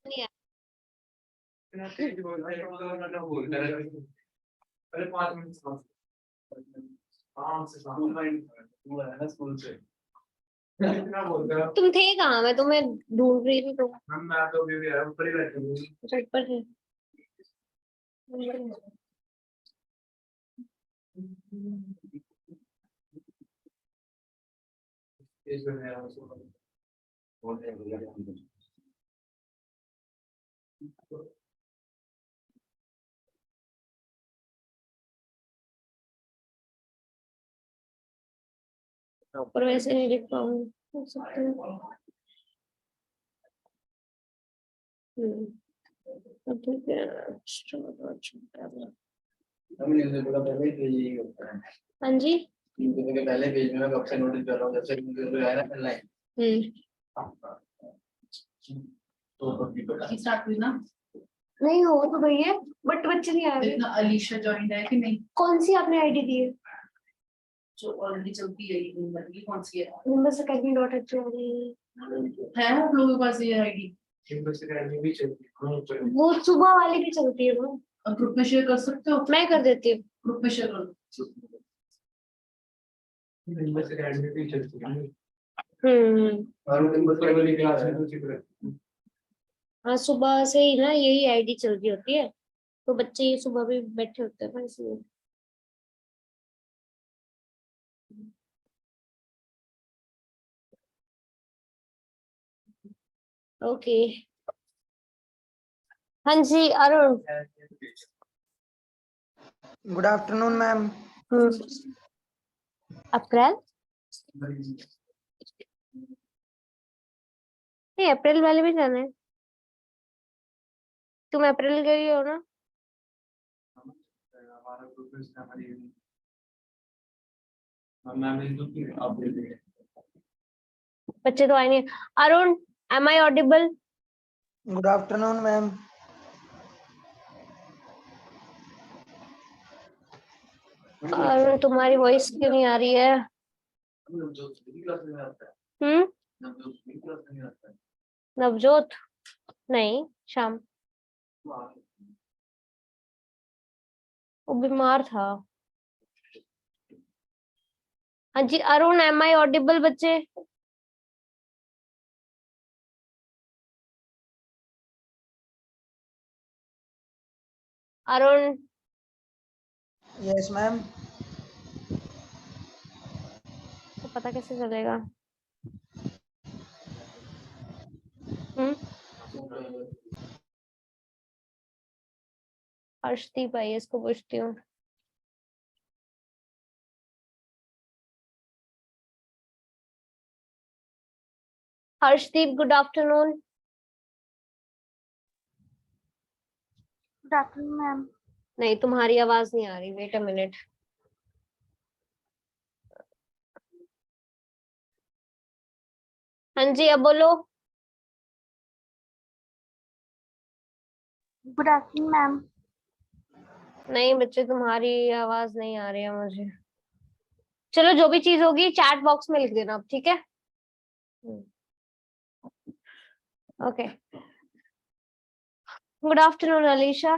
नहीं आया। तुम थे कहाँ? मैं तुम्हें ढूंढ रही थी। तो मैं तो भी ऊपर ही बैठी हूँ। ऊपर थे। ऊपर वैसे नहीं लिख पाऊंगी। ठीक है। हाँ जी। पहले पेज में मैं कब से नोटिस कर रहा हूँ, जब से मुझे आया ना ऑनलाइन। स्टार्ट हुई ना? नहीं हो तो गई है, बट बच्चे नहीं आ रहे। अलीशा ज्वाइन है कि नहीं? कौन सी आपने आईडी दी है? जो ऑलरेडी चलती है, ये नंबर की कौन सी है? नंबर अकेडमी डॉट एच है आप लोगों के पास ये आईडी? भी चलती है, वो सुबह वाली भी चलती है। वो ग्रुप में शेयर कर सकते हो? मैं कर देती हूँ। ग्रुप में शेयर करो। भी चलती है। हाँ, सुबह से ही ना यही आईडी चल रही होती है, तो बच्चे ये सुबह भी बैठे होते हैं ना, इसलिए। ओके। हाँ जी अरुण। Good afternoon ma'am. अप्रैल नहीं, अप्रैल वाले भी जाना है। तुम अप्रैल गई हो ना? बच्चे तो आए नहीं। Arun, am I audible? Good afternoon ma'am. Arun, तुम्हारी वॉइस क्यों नहीं आ रही है? नवजोत? नहीं, शाम। वो बीमार था। हाँ जी अरुण, एम आई ऑडिबल बच्चे? अरुण? Yes ma'am. तो पता कैसे चलेगा? अर्शदीप आई, इसको पूछती हूँ। Harshdeep, good afternoon. Good afternoon ma'am. नहीं, तुम्हारी आवाज नहीं आ रही, वेट अ मिनट। हाँ जी, अब बोलो। Good afternoon ma'am. नहीं बच्चे, तुम्हारी आवाज नहीं आ रही है मुझे। चलो, जो भी चीज होगी चैट बॉक्स में लिख देना अब, ठीक है? ओके। Good afternoon Alisha.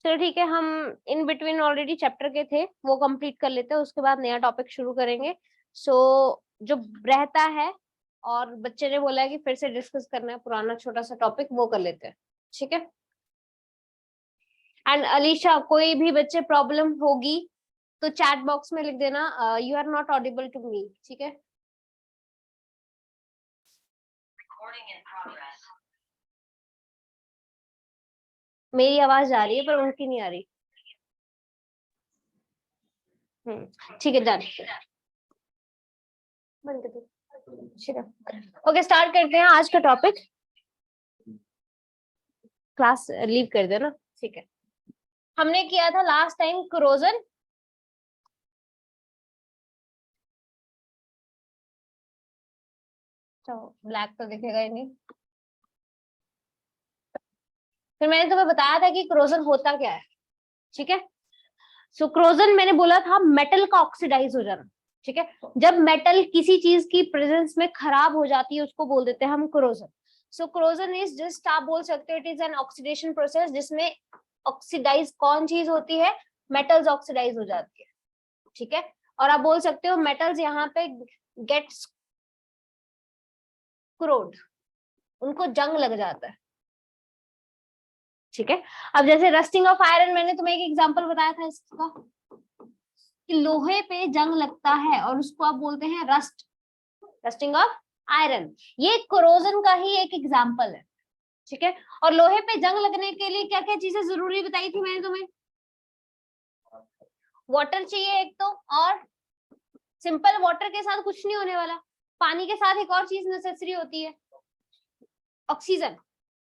चलो ठीक है, हम इन बिटवीन ऑलरेडी चैप्टर के थे, वो कंप्लीट कर लेते हैं, उसके बाद नया टॉपिक शुरू करेंगे। सो जो रहता है, और बच्चे ने बोला है कि फिर से डिस्कस करना है पुराना छोटा सा टॉपिक, वो कर लेते हैं, ठीक है? एंड अलीशा, कोई भी बच्चे प्रॉब्लम होगी तो चैट बॉक्स में लिख देना, you are not audible to me, ठीक है? मेरी आवाज आ रही है पर उनकी नहीं आ रही। ठीक है, डन। बंद कर दो। ठीक है, ओके, स्टार्ट करते हैं आज का टॉपिक। क्लास लीव कर देना, ठीक है? हमने किया था लास्ट टाइम क्रोजन। तो ब्लैक तो दिखेगा ही नहीं। फिर मैंने तुम्हें बताया था कि क्रोजन होता क्या है, ठीक है? सो क्रोजन मैंने बोला था मेटल का ऑक्सीडाइज हो जाना, ठीक है। जब मेटल किसी चीज की प्रेजेंस में खराब हो जाती है उसको बोल देते हैं हम corrosion. So corrosion is just, आप बोल सकते हो it is an oxidation process जिसमें ऑक्सीडाइज कौन चीज होती है, मेटल्स ऑक्सीडाइज हो जाती है, ठीक है। और आप बोल सकते हो मेटल्स यहाँ पे गेट्स क्रोड, उनको जंग लग जाता है, ठीक है। अब जैसे रस्टिंग ऑफ आयरन, मैंने तुम्हें एक एग्जांपल बताया था इसका कि लोहे पे जंग लगता है और उसको आप बोलते हैं रस्ट, रस्टिंग ऑफ आयरन। ये कोरोजन का ही एक एग्जांपल है, ठीक है। और लोहे पे जंग लगने के लिए क्या क्या चीजें जरूरी बताई थी मैंने तुम्हें? वाटर चाहिए एक तो, और सिंपल वाटर के साथ कुछ नहीं होने वाला, पानी के साथ एक और चीज नेसेसरी होती है, ऑक्सीजन।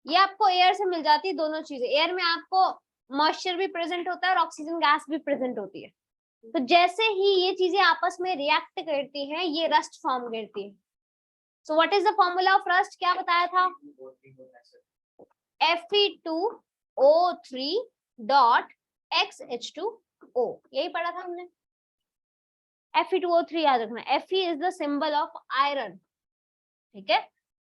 ये आपको एयर से मिल जाती है दोनों चीजें। एयर में आपको मॉइस्चर भी प्रेजेंट होता है और ऑक्सीजन गैस भी प्रेजेंट होती है। तो जैसे ही ये चीजें आपस में रिएक्ट करती हैं ये रस्ट फॉर्म करती है। So what is the formula of rust, क्या बताया था? Fe2O3.XH2O, यही पढ़ा था हमने। Fe2O3 याद रखना, Fe is the symbol of iron, ठीक है,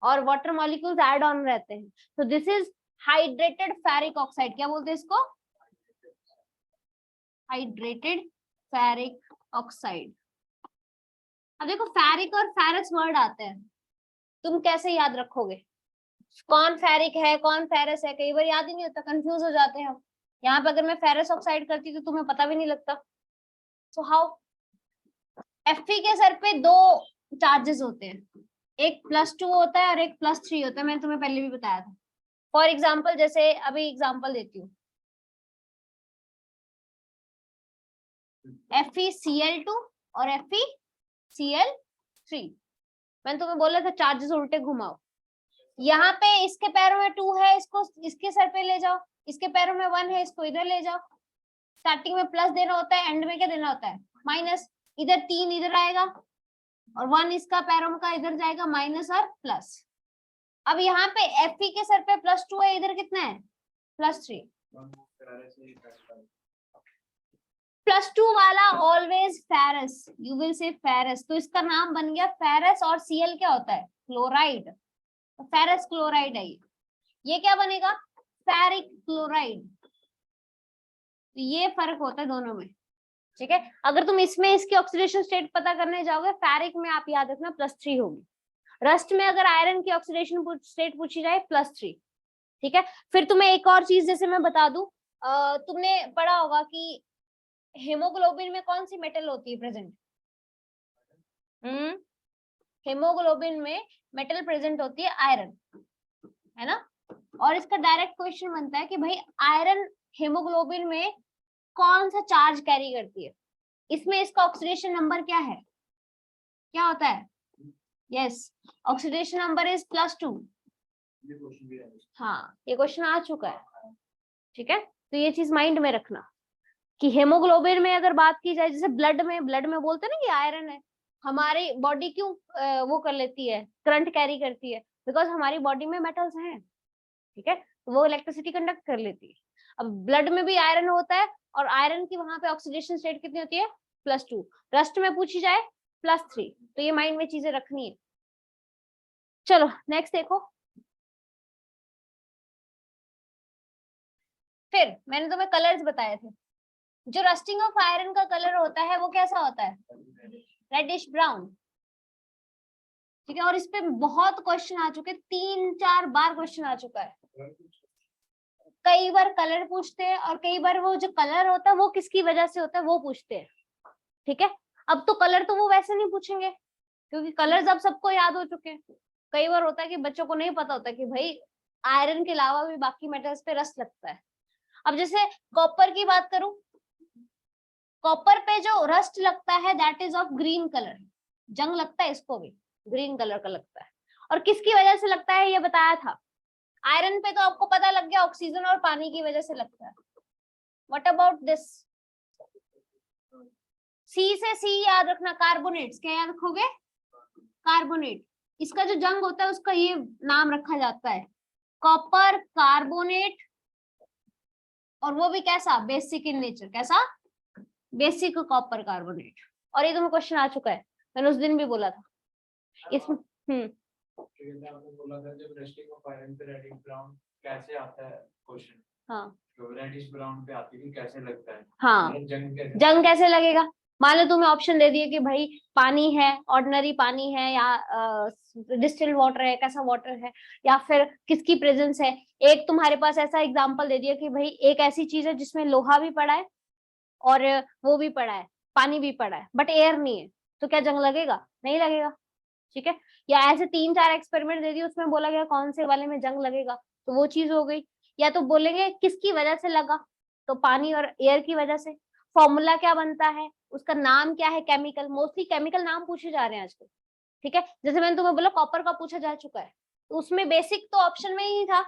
और वाटर मॉलिक्यूल्स ऐड ऑन रहते हैं। तो this is hydrated ferric oxide, क्या बोलते हैं इसको? Hydrated ferric oxide. अब देखो फेरिक और फेरस वर्ड आते हैं, तुम कैसे याद रखोगे? कौन फेरिक है कौन फेरस है, कई बार याद ही नहीं होता, कंफ्यूज हो जाते हैं हम। यहाँ पे अगर मैं फेरस ऑक्साइड करती तो तुम्हें पता भी नहीं लगता। So how? Fe के सर पे दो चार्जेस होते हैं, एक +2 होता है और एक +3 होता है, मैंने तुम्हें पहले भी बताया था। फॉर एग्जाम्पल, जैसे अभी एग्जाम्पल देती हूँ, FeCl2 और FeCl3। मैंने तुम्हें बोला था चार्जेस उल्टे घुमाओ। यहाँ पे इसके पैरों में 2 है, इसको इसके सर पे ले जाओ, इसके पैरों में 1 है, इसको इधर ले जाओ। स्टार्टिंग में प्लस देना होता है, एंड में क्या देना होता है? माइनस। इधर 3 इधर आएगा और 1 इसका पैरों का इधर जाएगा, माइनस और प्लस। अब यहाँ पे Fe के सर पे +2 है, इधर कितना है? +3। +2 वाला always ferrous, you will say ferrous, तो इसका नाम बन गया फेरस। और Cl क्या होता है? क्लोराइड, फेरस क्लोराइड है ये क्या बनेगा? Ferric chloride. तो ये फर्क होता है दोनों में, ठीक है। अगर तुम इसमें इसकी ऑक्सीडेशन स्टेट पता करने जाओगे, फेरिक में आप याद रखना +3 होगी। रस्ट में अगर आयरन की ऑक्सीडेशन स्टेट पूछी जाए +3, ठीक है। फिर तुम्हें एक और चीज जैसे मैं बता दूं, तुमने पढ़ा होगा कि हेमोग्लोबिन में कौन सी मेटल होती है प्रेजेंट? हेमोग्लोबिन में मेटल प्रेजेंट होती है आयरन, है ना। और इसका डायरेक्ट क्वेश्चन बनता है कि भाई आयरन हेमोग्लोबिन में कौन सा चार्ज कैरी करती है, इसमें इसका ऑक्सीडेशन नंबर क्या है, क्या होता है? Yes, oxidation number is +2। हाँ, ये क्वेश्चन आ चुका है, ठीक है। तो ये चीज माइंड में रखना कि हेमोग्लोबिन में अगर बात की जाए, जैसे ब्लड में बोलते हैं ना कि आयरन है, हमारी बॉडी क्यों वो कर लेती है, करंट कैरी करती है? बिकॉज हमारी बॉडी में मेटल्स हैं, ठीक है, तो वो इलेक्ट्रिसिटी कंडक्ट कर लेती है। अब ब्लड में भी आयरन होता है और आयरन की वहां पे ऑक्सीडेशन स्टेट कितनी होती है? +2। रस्ट में पूछी जाए +3। तो ये माइंड में चीजें रखनी है। चलो नेक्स्ट देखो। फिर मैंने तुम्हें कलर्स बताए थे। जो रस्टिंग ऑफ आयरन का कलर होता है वो कैसा होता है? रेडिश ब्राउन, ठीक है। और इस पे बहुत क्वेश्चन आ चुके, 3-4 बार क्वेश्चन आ चुका है। कई बार कलर पूछते हैं और कई बार वो जो कलर होता है वो किसकी वजह से होता है वो पूछते हैं, ठीक है। अब तो कलर तो वो वैसे नहीं पूछेंगे क्योंकि कलर्स अब सबको याद हो चुके हैं। कई बार होता है कि बच्चों को नहीं पता होता कि भाई आयरन के अलावा भी बाकी मेटल्स पे रस्ट लगता है। अब जैसे कॉपर की बात करूं, कॉपर पे जो रस्ट लगता है that is of green colour, जंग लगता है इसको भी ग्रीन कलर का लगता है। और किसकी वजह से लगता है ये बताया था। आयरन पे तो आपको पता लग गया, ऑक्सीजन और पानी की वजह से लगता है। What about this? सी से सी याद रखना, कार्बोनेट्स, क्या याद रखोगे? कार्बोनेट। इसका जो जंग होता है उसका ये नाम रखा जाता है, कॉपर कार्बोनेट। और वो भी कैसा? Basic in nature. कैसा? Basic copper carbonate. और ये तुम्हें क्वेश्चन आ चुका है, मैंने उस दिन भी बोला था इसमें। आपने बोला था जब रेस्टिंग ऑफ आयरन पे रेडिश ब्राउन कैसे आता है क्वेश्चन। हाँ तो रेडिश ब्राउन पे आती है कैसे लगता है। हाँ, मतलब जंग कैसे लगेगा। मान लो तुम्हें ऑप्शन दे दिए कि भाई पानी है, ऑर्डिनरी पानी है या डिस्टिल्ड वाटर है, कैसा वाटर है, या फिर किसकी प्रेजेंस है। एक तुम्हारे पास ऐसा एग्जांपल दे दिया कि भाई एक ऐसी चीज है जिसमें लोहा भी पड़ा है और वो भी पड़ा है, पानी भी पड़ा है, बट एयर नहीं है, तो क्या जंग लगेगा? नहीं लगेगा। ठीक है, या ऐसे 3-4 एक्सपेरिमेंट दे दिए, उसमें बोला गया कौन से वाले में जंग लगेगा, तो वो चीज हो गई। या तो बोलेंगे किसकी वजह से लगा, तो पानी और एयर की वजह से। फॉर्मूला क्या बनता है, उसका नाम क्या है, केमिकल, मोस्टली केमिकल नाम पूछे जा रहे हैं आजकल। ठीक है, जैसे मैंने तुम्हें बोला कॉपर का पूछा जा चुका है, तो उसमें बेसिक तो ऑप्शन में ही था,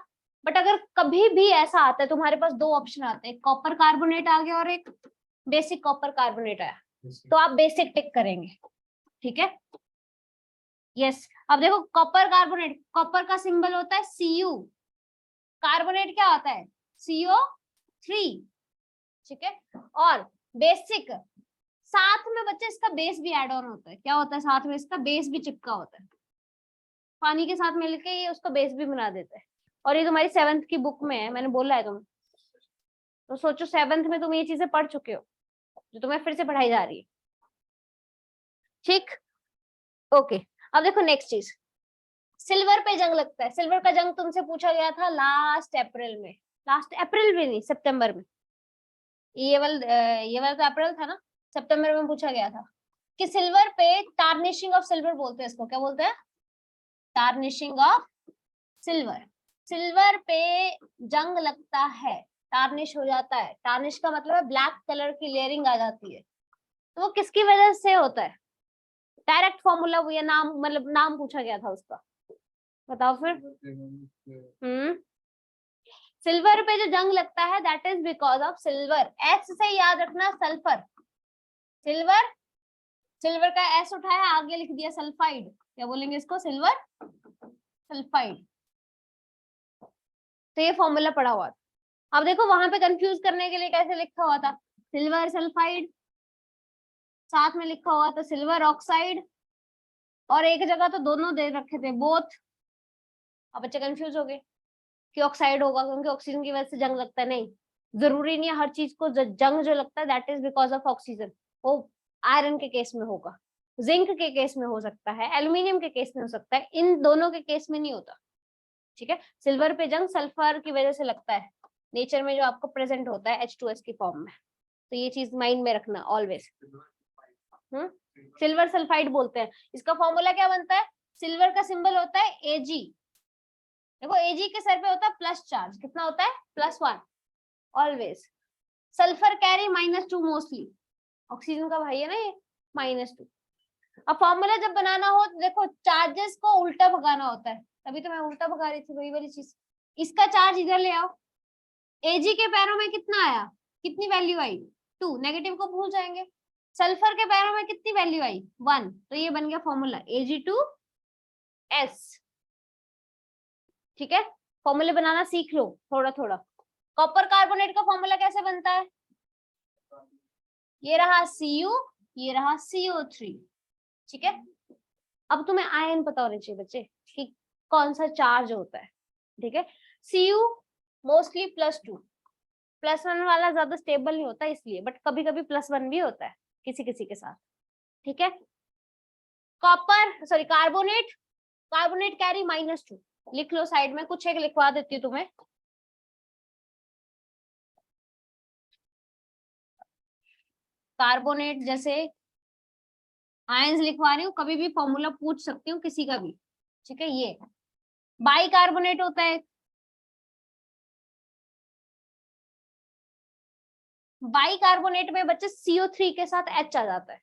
बट अगर कभी भी ऐसा आता है तुम्हारे पास 2 ऑप्शन आते हैं, कॉपर कार्बोनेट आ गया और एक बेसिक कॉपर कार्बोनेट आया, तो आप बेसिक टिक करेंगे। ठीक है, यस। अब देखो कॉपर कार्बोनेट, कॉपर का सिंबल होता है Cu, कार्बोनेट क्या होता है CO3। ठीक है, और बेसिक साथ में बच्चे इसका बेस भी ऐड ऑन होता है। क्या होता है साथ में? इसका बेस भी चिपका होता है, पानी के साथ मिलके ये उसका बेस भी बना देता है। और ये तुम्हारी 7th की बुक में है, मैंने बोला है तुम्हें, तो सोचो 7th में तुम ये चीजें पढ़ चुके हो जो तुम्हें फिर से पढ़ाई जा रही है। ठीक, ओके। अब देखो नेक्स्ट चीज, सिल्वर पे जंग लगता है। सिल्वर का जंग तुमसे पूछा गया था लास्ट अप्रैल में, लास्ट अप्रैल भी नहीं, सितंबर में। ये वाला तो अप्रैल था ना, सितंबर में पूछा गया था कि सिल्वर पे, टार्निशिंग ऑफ सिल्वर बोलते हैं इसको, क्या बोलते हैं? Tarnishing of silver. सिल्वर पे जंग लगता है, टार्निश हो जाता है। टार्निश का मतलब है ब्लैक कलर की लेयरिंग आ जाती है, तो वो किसकी वजह से होता है? डायरेक्ट फॉर्मूला, वो या नाम, मतलब नाम पूछा गया था उसका, बताओ फिर। सिल्वर पे जो जंग लगता है that is because of silver. S से याद रखना, सल्फर। सिल्वर, सिल्वर का एस उठाया, आगे लिख दिया सल्फाइड, क्या बोलेंगे इसको? Silver sulphide. तो ये फॉर्मूला पढ़ा हुआ था। अब देखो वहां पे कंफ्यूज करने के लिए कैसे लिखा हुआ था, सिल्वर सल्फाइड, साथ में लिखा हुआ था सिल्वर ऑक्साइड, और एक जगह तो दोनों दे रखे थे, बोथ। अब बच्चे कंफ्यूज हो गए कि ऑक्साइड होगा क्योंकि ऑक्सीजन की वजह से जंग लगता है। नहीं, जरूरी नहीं है हर चीज को जंग जो लगता है that is because of oxygen. वो आयरन के केस में होगा, जिंक के केस में हो सकता है, एल्यूमिनियम के केस में हो सकता है, इन दोनों के केस में नहीं होता। ठीक है, सिल्वर पे जंग सल्फर की वजह से लगता है, नेचर में जो आपको प्रेजेंट होता है H2S की फॉर्म में। तो ये चीज माइंड में रखना ऑलवेज। सिल्वर सल्फाइड बोलते हैं। इसका फॉर्मूला क्या बनता है? सिल्वर का सिंबल होता है Ag। देखो Ag के सर पे होता है प्लस चार्ज, कितना होता है? +1 always. Sulphur carry -2 mostly, oxygen का भाई है ना ये, -2। अब फॉर्मूला जब बनाना हो तो देखो चार्जेस को उल्टा भगाना होता है, तभी तो मैं उल्टा भगा रही थी, वही वाली चीज। इसका चार्ज इधर ले आओ, Ag के पैरों में कितना आया, कितनी वैल्यू आई? 2, नेगेटिव को भूल जाएंगे। सल्फर के पैरों में कितनी वैल्यू आई? 1, तो ये बन गया फॉर्मूला Ag2S। ठीक है, फॉर्मूले बनाना सीख लो थोड़ा थोड़ा। कॉपर कार्बोनेट का फॉर्मूला कैसे बनता है? ये रहा Cu, ये रहा CO3। ठीक है, अब तुम्हें आयन पता होने चाहिए बच्चे कि कौन सा चार्ज होता है। ठीक है, Cu मोस्टली +2, +1 वाला ज्यादा स्टेबल नहीं होता इसलिए, बट कभी कभी +1 भी होता है किसी किसी के साथ। ठीक है, copper sorry carbonate, carbonate carry -2, लिख लो साइड में, कुछ एक लिखवा देती हूँ तुम्हें। कार्बोनेट जैसे आयंस लिखवा रही हूँ, कभी भी फॉर्मूला पूछ सकती हूँ किसी का भी। ठीक है, ये बाई कार्बोनेट होता है, बाई कार्बोनेट में बच्चे CO3 के साथ H आ जाता है।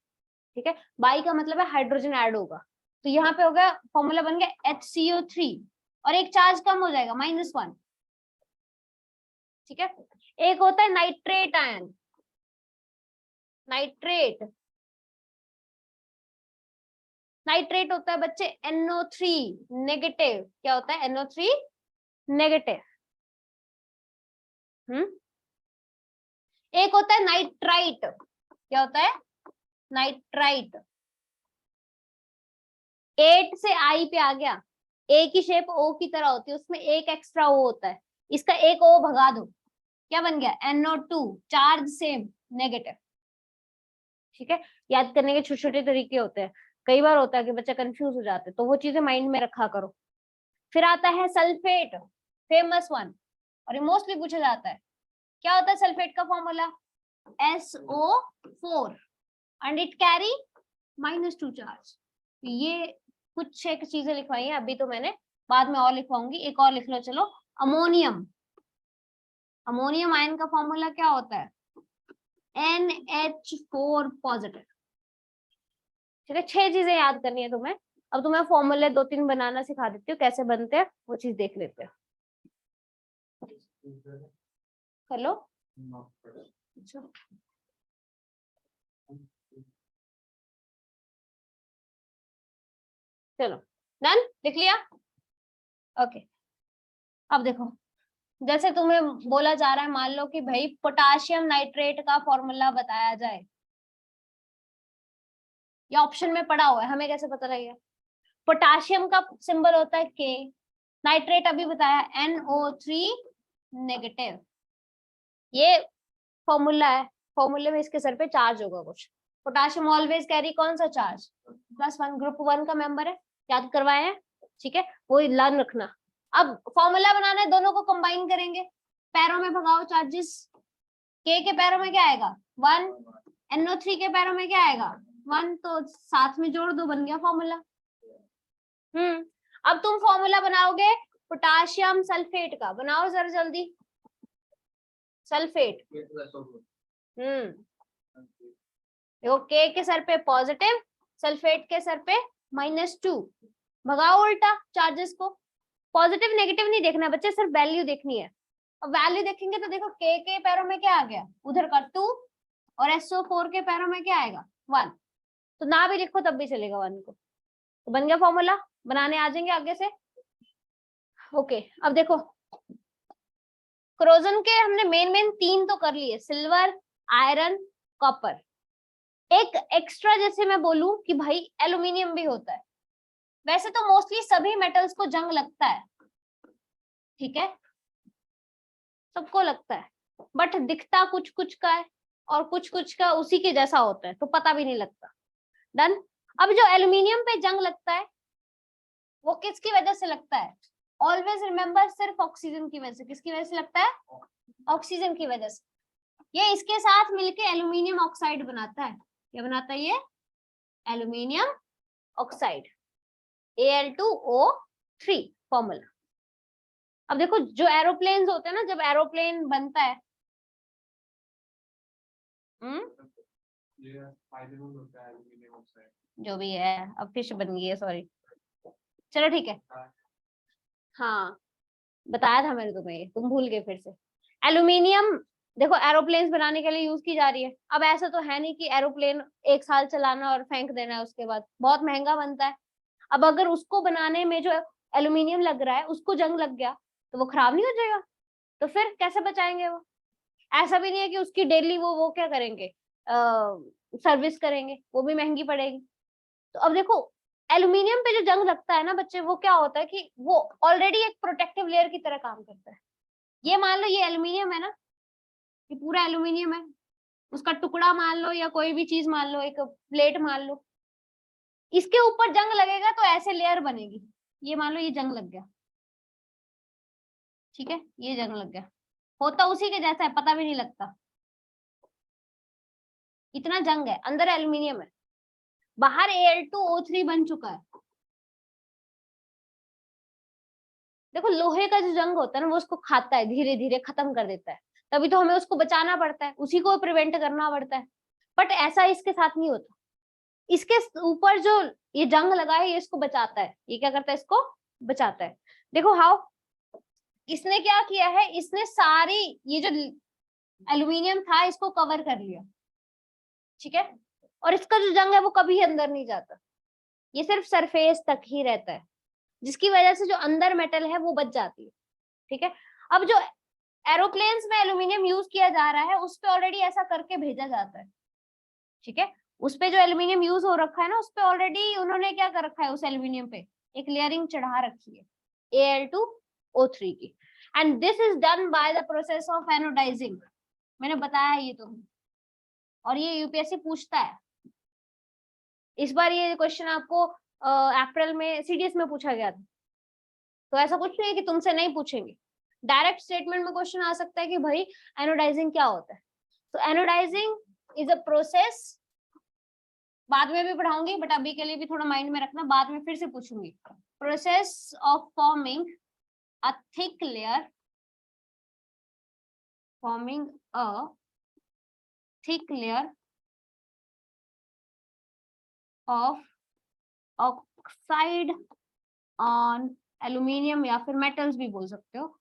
ठीक है, बाई का मतलब है हाइड्रोजन ऐड होगा, तो यहाँ पे हो गया फॉर्मूला बन गया HCO3, और एक चार्ज कम हो जाएगा -1। ठीक है, एक होता है नाइट्रेट आयन, नाइट्रेट, नाइट्रेट होता है बच्चे NO3 नेगेटिव। क्या होता है? NO3 negative. एक होता है नाइट्राइट, क्या होता है? नाइट्राइट। 8 से आई पे आ गया, ए की शेप ओ की तरह होती है, उसमें एक एक्स्ट्रा ओ होता है, इसका एक ओ भगा दो, क्या बन गया? NO2, charge same negative. ठीक है, याद करने के छोटे छोटे तरीके होते हैं, कई बार होता है कि बच्चा कंफ्यूज हो जाता है, तो वो चीजें माइंड में रखा करो। फिर आता है सल्फेट, फेमस वन, और ये मोस्टली पूछा जाता है। क्या होता है सल्फेट का formula? SO4 and it carry -2 charge. ये कुछ एक चीजें लिखवाई है अभी, तो मैंने बाद में और लिखवाऊंगी। एक और लिख लो चलो, अमोनियम। अमोनियम आयन का फॉर्मूला क्या होता है? NH4 positive. ठीक है, 6 चीजें याद करनी है तुम्हें। अब तुम्हें फॉर्मूले 2-3 बनाना सिखा देती हूँ, कैसे बनते हैं वो चीज देख लेते हैं। हेलो, अच्छा चलो, डन, लिख लिया? ओके, अब देखो, जैसे तुम्हें बोला जा रहा है, मान लो कि भाई पोटाशियम नाइट्रेट का फॉर्मूला बताया जाए, या ऑप्शन में पड़ा हुआ है, हमें कैसे पता लगेगा? पोटाशियम का सिंबल होता है K, नाइट्रेट अभी बताया NO3 नेगेटिव। ये फॉर्मूला है, फॉर्मूले में इसके सर पे चार्ज होगा कुछ। पोटाशियम ऑलवेज कैरी कौन सा चार्ज? +1, ग्रुप 1 का मेंबर है, याद करवाए हैं। ठीक है, वो याद रखना। अब फॉर्मूला बनाना है, दोनों को कंबाइन करेंगे, पैरों में भगाओ चार्जेस। K के पैरों में क्या आएगा? 1, NO3 के पैरों में क्या आएगा? 1, तो साथ में जोड़ दो, बन गया फॉर्मूला। अब तुम फॉर्मूला बनाओगे पोटाशियम सल्फेट का, बनाओ जरा जल्दी। सल्फेट, देखो K के सर पे पॉजिटिव, सल्फेट के सर पे -2, भगाओ उल्टा चार्जेस को। पॉजिटिव नेगेटिव नहीं देखना बच्चे, सिर्फ वैल्यू देखनी है। अब वैल्यू देखेंगे तो देखो K के पैरों में क्या आ गया? उधर का 2, और SO4 के पैरों में क्या आएगा? 1। तो ना भी लिखो तब भी चलेगा 1 को, तो बन गया फॉर्मूला। बनाने आ जाएंगे आगे से। ओके, अब देखो क्रोजन के हमने मेन 3 तो कर लिए, सिल्वर, आयरन, कॉपर। एक एक्स्ट्रा जैसे मैं बोलूं कि भाई एल्यूमिनियम भी होता है। वैसे तो मोस्टली सभी मेटल्स को जंग लगता है, ठीक है, सबको लगता है, बट दिखता कुछ कुछ का है और कुछ कुछ का उसी के जैसा होता है, तो पता भी नहीं लगता। डन। अब जो एल्यूमिनियम पे जंग लगता है वो किसकी वजह से लगता है? ऑलवेज रिमेम्बर, सिर्फ ऑक्सीजन की वजह से। किसकी वजह से लगता है? ऑक्सीजन की वजह से। ये इसके साथ मिलके एल्यूमिनियम ऑक्साइड बनाता है। क्या बनाता है ये? Aluminium oxide, Al2O3 formula. अब देखो जो एरोप्लेन होते हैं ना, जब एरोप्लेन बनता है, जो भी है, अब फिश बन गई है, सॉरी, चलो ठीक है। हाँ, बताया था मैंने तुम्हें, तुम भूल गए फिर से। एल्यूमिनियम देखो एरोप्लेन बनाने के लिए यूज की जा रही है। अब ऐसा तो है नहीं कि एरोप्लेन 1 साल चलाना और फेंक देना है, उसके बाद बहुत महंगा बनता है। अब अगर उसको बनाने में जो एल्यूमिनियम लग रहा है उसको जंग लग गया तो वो खराब नहीं हो जाएगा? तो फिर कैसे बचाएंगे वो? ऐसा भी नहीं है कि उसकी डेली वो क्या करेंगे, सर्विस करेंगे, वो भी महंगी पड़ेगी। तो अब देखो एल्यूमिनियम पे जो जंग लगता है ना बच्चे, वो क्या होता है कि वो ऑलरेडी एक प्रोटेक्टिव लेयर की तरह काम करता है। ये मान लो ये एल्यूमिनियम है ना, ये पूरा एल्यूमिनियम है, उसका टुकड़ा मान लो या कोई भी चीज मान लो, एक प्लेट मान लो, इसके ऊपर जंग लगेगा तो ऐसे लेयर बनेगी। ये मान लो ये जंग लग गया, ठीक है, ये जंग लग गया, होता उसी के जैसा है, पता भी नहीं लगता, इतना जंग है, अंदर एल्यूमिनियम है, बाहर Al2O3 बन चुका है। देखो लोहे का जो जंग होता है ना, वो उसको खाता है, धीरे धीरे खत्म कर देता है, तभी तो हमें उसको बचाना पड़ता है, उसी को प्रिवेंट करना पड़ता है। बट ऐसा इसके साथ नहीं होता, इसके ऊपर जो ये जंग लगा है ये इसको बचाता है। ये क्या करता है? इसको बचाता है। देखो हाउ, इसने क्या किया है, इसने सारी ये जो एल्यूमिनियम था इसको कवर कर लिया, ठीक है, और इसका जो जंग है वो कभी अंदर नहीं जाता, ये सिर्फ सरफेस तक ही रहता है, जिसकी वजह से जो अंदर मेटल है वो बच जाती है, ठीक है। अब जो एरोप्लेन्स में एल्यूमिनियम यूज किया जा रहा है उस पे ऑलरेडी ऐसा करके भेजा जाता है, ठीक है, उस पे जो एल्यूमिनियम यूज हो रखा है ना, उस पे ऑलरेडी उन्होंने क्या कर रखा है, उस एल्यूमिनियम पे एक लेयरिंग चढ़ा रखी है Al2O3 की, and this is done by the process of anodising. मैंने बताया ये तो, और ये यूपीएससी पूछता है। इस बार ये क्वेश्चन आपको अप्रैल में सीडीएस में पूछा गया था, तो ऐसा कुछ नहीं है कि तुमसे नहीं पूछेंगे, डायरेक्ट स्टेटमेंट में क्वेश्चन आ सकता है कि भाई एनोडाइजिंग क्या होता है। तो एनोडाइजिंग इज अ प्रोसेस, बाद में भी पढ़ाऊंगी बट अभी के लिए भी थोड़ा माइंड में रखना, बाद में फिर से पूछूंगी। Process of forming a thick layer, forming a thick layer of oxide on aluminium, या फिर मेटल्स भी बोल सकते हो।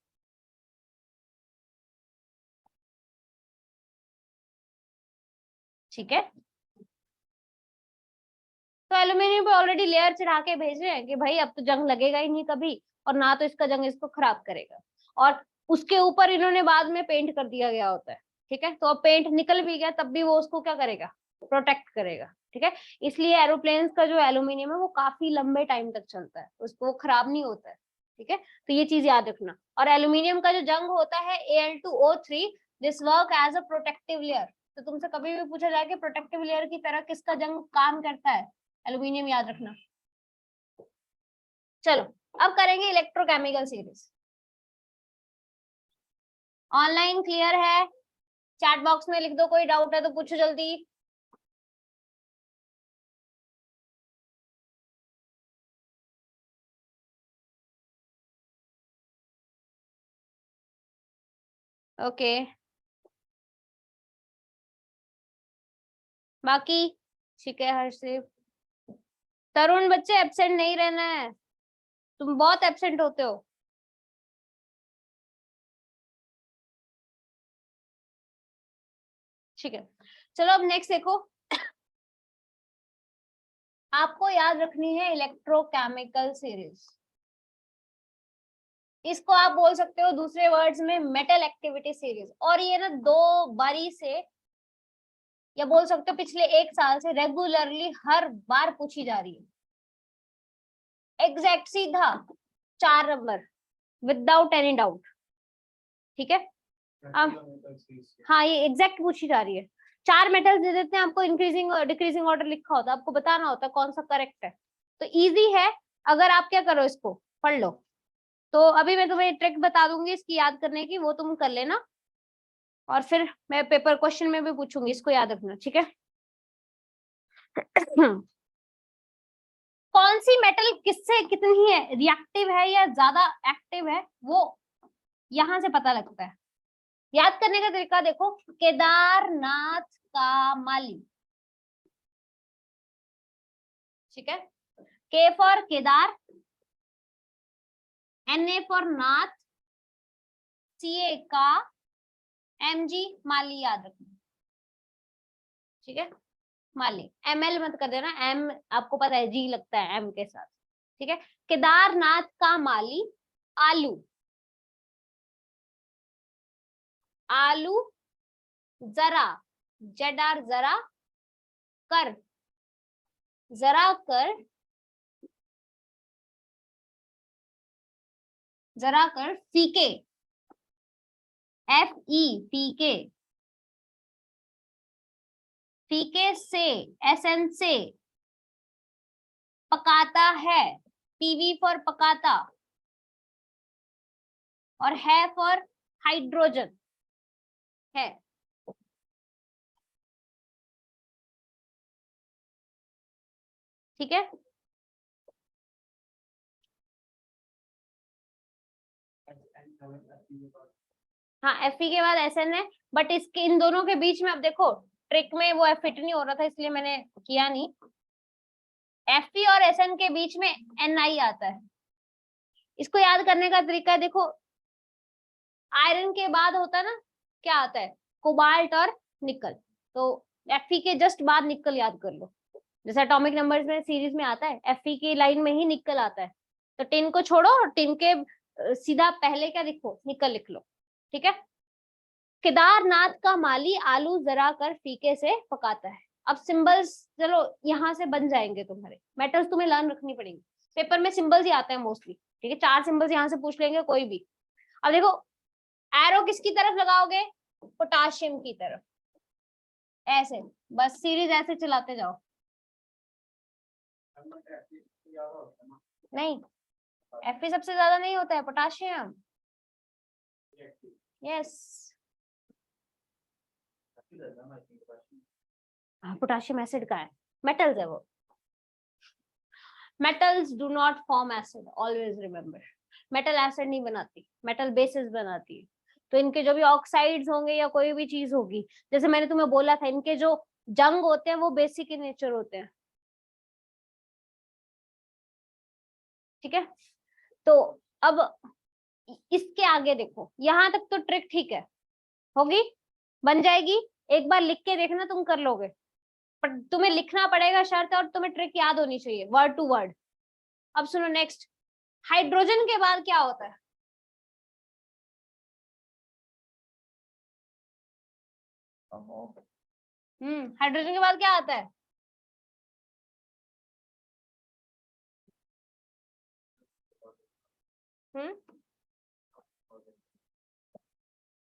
ठीक है, तो एल्यूमिनियम पे ऑलरेडी लेयर चढ़ा के भेज रहे हैं कि भाई अब तो जंग लगेगा ही नहीं कभी, और ना तो इसका जंग इसको खराब करेगा, और उसके ऊपर इन्होंने बाद में पेंट कर दिया गया होता है। ठीक है, तो अब पेंट निकल भी गया तब भी वो उसको क्या करेगा, प्रोटेक्ट करेगा। ठीक है, इसलिए एरोप्लेन्स का जो एल्यूमिनियम है वो काफी लंबे टाइम तक चलता है, उसको खराब नहीं होता है। ठीक है, तो ये चीज याद रखना। और एल्यूमिनियम का जो जंग होता है Al2O3, this work as a protective layer. तो तुमसे कभी भी पूछा जाए कि प्रोटेक्टिव लेयर की तरह किसका जंग काम करता है, एल्यूमिनियम, याद रखना। चलो अब करेंगे इलेक्ट्रोकेमिकल सीरीज। ऑनलाइन क्लियर है? चैट बॉक्स में लिख दो, कोई डाउट है तो पूछो जल्दी। ओके, बाकी ठीक है। हर्षित, तरुण, बच्चे एब्सेंट नहीं रहना है, तुम बहुत एब्सेंट होते हो। ठीक है, चलो अब नेक्स्ट देखो। आपको याद रखनी है इलेक्ट्रोकेमिकल सीरीज। इसको आप बोल सकते हो दूसरे वर्ड्स में मेटल एक्टिविटी सीरीज। और ये ना 2 बारी से, या बोल सकते हो पिछले 1 साल से रेगुलरली हर बार पूछी जा रही है। एग्जैक्ट सीधा 4 नंबर विदाउट एनी डाउट। ठीक है, हाँ ये एग्जैक्ट पूछी जा रही है। 4 मेटल्स दे देते हैं आपको, इंक्रीजिंग और डिक्रीजिंग ऑर्डर लिखा होता है, आपको बताना होता है कौन सा करेक्ट है। तो इजी है, अगर आप क्या करो, इसको पढ़ लो। तो अभी मैं तुम्हें ट्रिक बता दूंगी इसकी याद करने की, वो तुम कर लेना, और फिर मैं पेपर क्वेश्चन में भी पूछूंगी, इसको याद रखना। ठीक है, कौन सी मेटल किससे कितनी है, रिएक्टिव है या ज्यादा एक्टिव है, वो यहां से पता लगता है। याद करने का तरीका देखो, केदारनाथ का माली। ठीक है, के for Kedar, NA for Nath, CA का, MG माली, याद रखना। ठीक है, माली, ML मत कर देना, M आपको पता है G लगता है M के साथ। ठीक है, केदारनाथ का माली आलू, आलू जरा, ZR जरा, कर, जरा कर, जरा कर, फीके, FE फीके, फीके से, SN से, पकाता है, PV फॉर पकाता, और है फॉर हाइड्रोजन है। ठीक है, हाँ FE के बाद SN है, बट इसके इन दोनों के बीच में अब देखो ट्रिक में वो फिट नहीं हो रहा था, इसलिए मैंने किया नहीं। FE और SN के बीच में NI आता है। इसको याद करने का तरीका है, देखो आयरन के बाद होता है ना, क्या आता है, कोबाल्ट और निकल, तो Fe के जस्ट बाद निकल याद कर लो। जैसे एटॉमिक नंबर्स में सीरीज में आता है, Fe की लाइन में ही निकल आता है, तो टिन को छोड़ो और टिन के सीधा पहले क्या लिखो, निकल लिख लो। ठीक है, केदारनाथ का माली आलू जरा कर फीके से पकाता है। अब सिंबल्स चलो यहाँ से बन जाएंगे तुम्हारे, मेटल्स तुम्हें लर्न रखनी पड़ेगी, पेपर में सिंबल्स ही आते हैं मोस्टली, ठीक है, 4 सिंबल्स यहाँ से पूछ लेंगे कोई भी। अब देखो एरो किसकी तरफ लगाओगे, पोटाशियम की तरफ, ऐसे बस सीरीज ऐसे चलाते जाओ। नहीं, Fe सबसे ज्यादा नहीं होता है, पोटाशियम, यस, पोटाशियम एसिड का है, मेटल्स है वो। Metals do not form acid, always remember, metal acid नहीं बनाती, मेटल बेसिस बनाती है। तो इनके जो भी ऑक्साइड्स होंगे या कोई भी चीज होगी, जैसे मैंने तुम्हें बोला था, इनके जो जंग होते हैं वो बेसिक इन नेचर होते हैं, ठीक है। तो अब इसके आगे देखो, यहाँ तक तो ट्रिक ठीक है, होगी, बन जाएगी, एक बार लिख के देखना, तुम कर लोगे, पर तुम्हें लिखना पड़ेगा शर्त, और तुम्हें ट्रिक याद होनी चाहिए वर्ड टू वर्ड। अब सुनो नेक्स्ट, हाइड्रोजन के बाद क्या होता है, हाइड्रोजन के बाद क्या आता है,